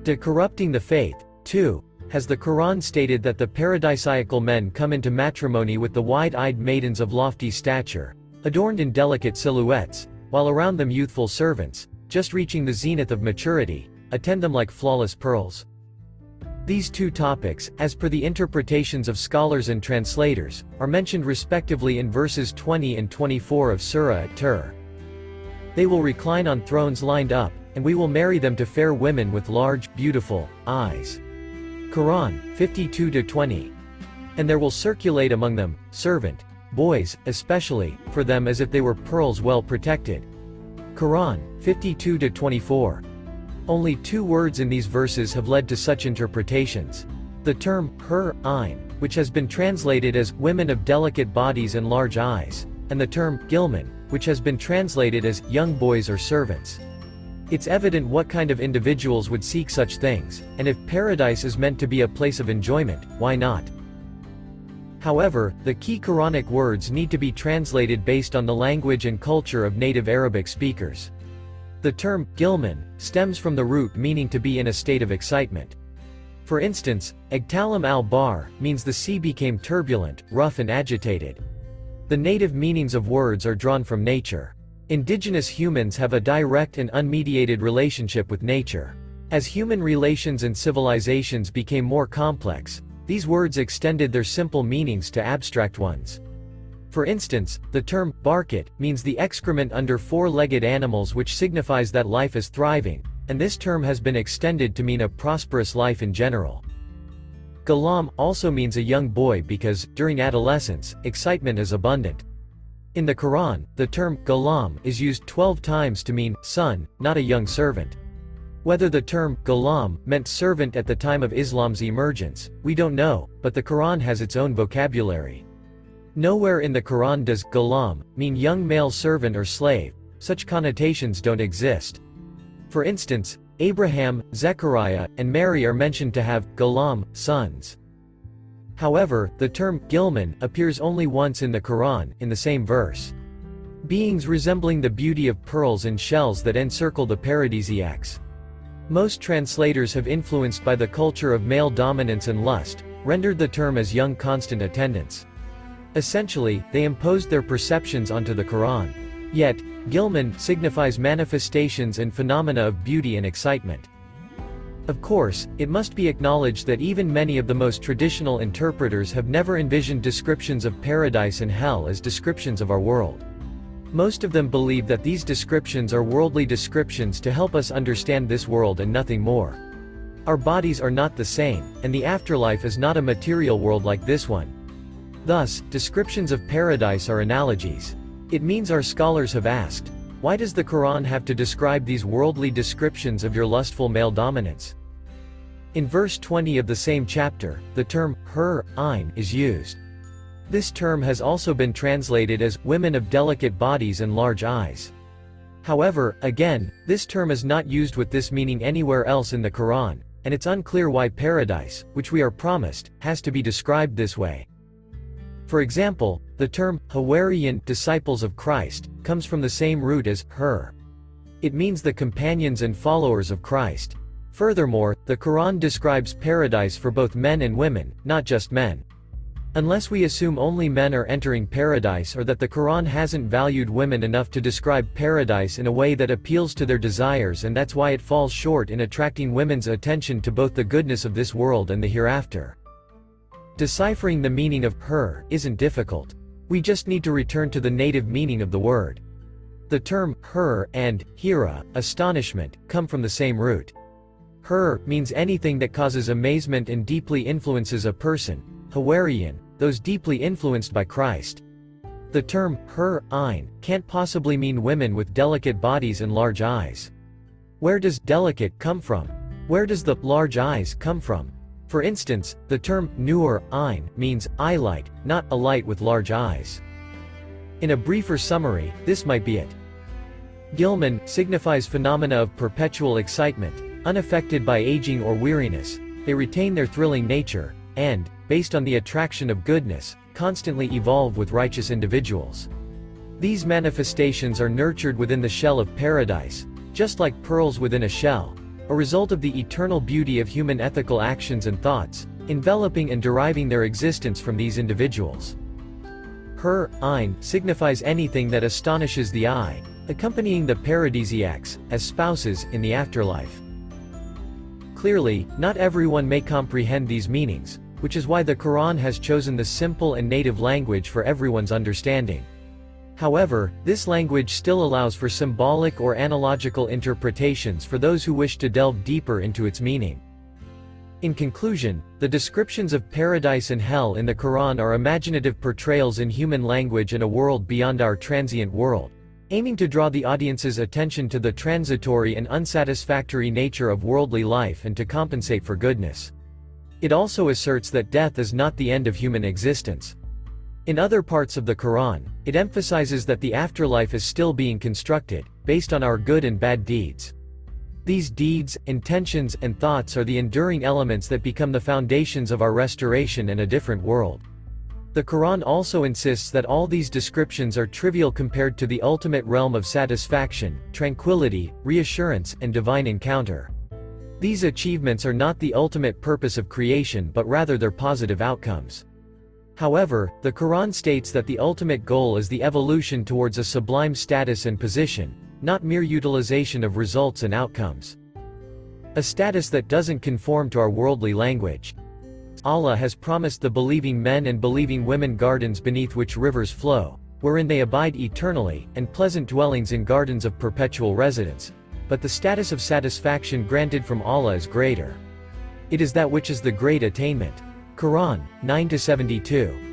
De corrupting the faith, 2. Has the Quran stated that the paradisiacal men come into matrimony with the wide-eyed maidens of lofty stature, adorned in delicate silhouettes, while around them youthful servants, just reaching the zenith of maturity, attend them like flawless pearls. These two topics, as per the interpretations of scholars and translators, are mentioned respectively in verses 20 and 24 of Surah At-Tur. They will recline on thrones lined up, and we will marry them to fair women with large, beautiful eyes. Quran 52-20. And there will circulate among them servant boys, especially for them as if they were pearls well protected. Quran 52-24. Only 2 words in these verses have led to such interpretations. The term hur-ain, which has been translated as women of delicate bodies and large eyes, and the term gilman, which has been translated as young boys or servants. It's evident what kind of individuals would seek such things, and if paradise is meant to be a place of enjoyment, why not? However, the key Quranic words need to be translated based on the language and culture of native Arabic speakers. The term gilman stems from the root meaning to be in a state of excitement. For instance, Igtalam al-Bahr means the sea became turbulent, rough and agitated. The native meanings of words are drawn from nature. Indigenous humans have a direct and unmediated relationship with nature. As human relations and civilizations became more complex, these words extended their simple meanings to abstract ones. For instance, the term barkat means the excrement under 4-legged animals, which signifies that life is thriving, and this term has been extended to mean a prosperous life in general. Ghulam also means a young boy because, during adolescence, excitement is abundant. In the Quran, the term ghulam is used 12 times to mean son, not a young servant. Whether the term ghulam meant servant at the time of Islam's emergence, we don't know, but the Quran has its own vocabulary. Nowhere in the Quran does ghulam mean young male servant or slave. Such connotations don't exist. For instance, Abraham, Zechariah, and Mary are mentioned to have ghulam sons. However, the term gilman appears only once in the Quran, in the same verse. Beings resembling the beauty of pearls and shells that encircle the paradisiacs. Most translators have, influenced by the culture of male dominance and lust, rendered the term as young constant attendants. Essentially, they imposed their perceptions onto the Quran. Yet, gilman signifies manifestations and phenomena of beauty and excitement. Of course, it must be acknowledged that even many of the most traditional interpreters have never envisioned descriptions of paradise and hell as descriptions of our world. Most of them believe that these descriptions are worldly descriptions to help us understand this world and nothing more. Our bodies are not the same, and the afterlife is not a material world like this one. Thus, descriptions of paradise are analogies. It means our scholars have asked, why does the Quran have to describe these worldly descriptions of your lustful male dominance? In verse 20 of the same chapter, the term hur-ain is used. This term has also been translated as women of delicate bodies and large eyes. However, again, this term is not used with this meaning anywhere else in the Quran, and it's unclear why paradise, which we are promised, has to be described this way. For example, the term Hawarian, disciples of Christ, comes from the same root as hur. It means the companions and followers of Christ. Furthermore, the Quran describes paradise for both men and women, not just men. Unless we assume only men are entering paradise, or that the Quran hasn't valued women enough to describe paradise in a way that appeals to their desires, and that's why it falls short in attracting women's attention to both the goodness of this world and the hereafter. Deciphering the meaning of hur isn't difficult. We just need to return to the native meaning of the word. The term hur and hira, astonishment, come from the same root. Hur means anything that causes amazement and deeply influences a person. Hawarian, those deeply influenced by Christ. The term hur-ain can't possibly mean women with delicate bodies and large eyes. Where does delicate come from? Where does the large eyes come from? For instance, the term nur-ain means eye light, not a light with large eyes. In a briefer summary, this might be it. Gilman signifies phenomena of perpetual excitement, unaffected by aging or weariness. They retain their thrilling nature, and, based on the attraction of goodness, constantly evolve with righteous individuals. These manifestations are nurtured within the shell of paradise, just like pearls within a shell, a result of the eternal beauty of human ethical actions and thoughts, enveloping and deriving their existence from these individuals. Her, ein, signifies anything that astonishes the eye, accompanying the paradisiacs, as spouses, in the afterlife. Clearly, not everyone may comprehend these meanings, which is why the Quran has chosen the simple and native language for everyone's understanding. However, this language still allows for symbolic or analogical interpretations for those who wish to delve deeper into its meaning. In conclusion, the descriptions of paradise and hell in the Quran are imaginative portrayals in human language and a world beyond our transient world, aiming to draw the audience's attention to the transitory and unsatisfactory nature of worldly life and to compensate for goodness. It also asserts that death is not the end of human existence. In other parts of the Quran, it emphasizes that the afterlife is still being constructed, based on our good and bad deeds. These deeds, intentions, and thoughts are the enduring elements that become the foundations of our restoration and a different world. The Quran also insists that all these descriptions are trivial compared to the ultimate realm of satisfaction, tranquility, reassurance, and divine encounter. These achievements are not the ultimate purpose of creation but rather their positive outcomes. However, the Quran states that the ultimate goal is the evolution towards a sublime status and position, not mere utilization of results and outcomes. A status that doesn't conform to our worldly language. Allah has promised the believing men and believing women gardens beneath which rivers flow, wherein they abide eternally, and pleasant dwellings in gardens of perpetual residence. But the status of satisfaction granted from Allah is greater. It is that which is the great attainment. Quran, 9-72.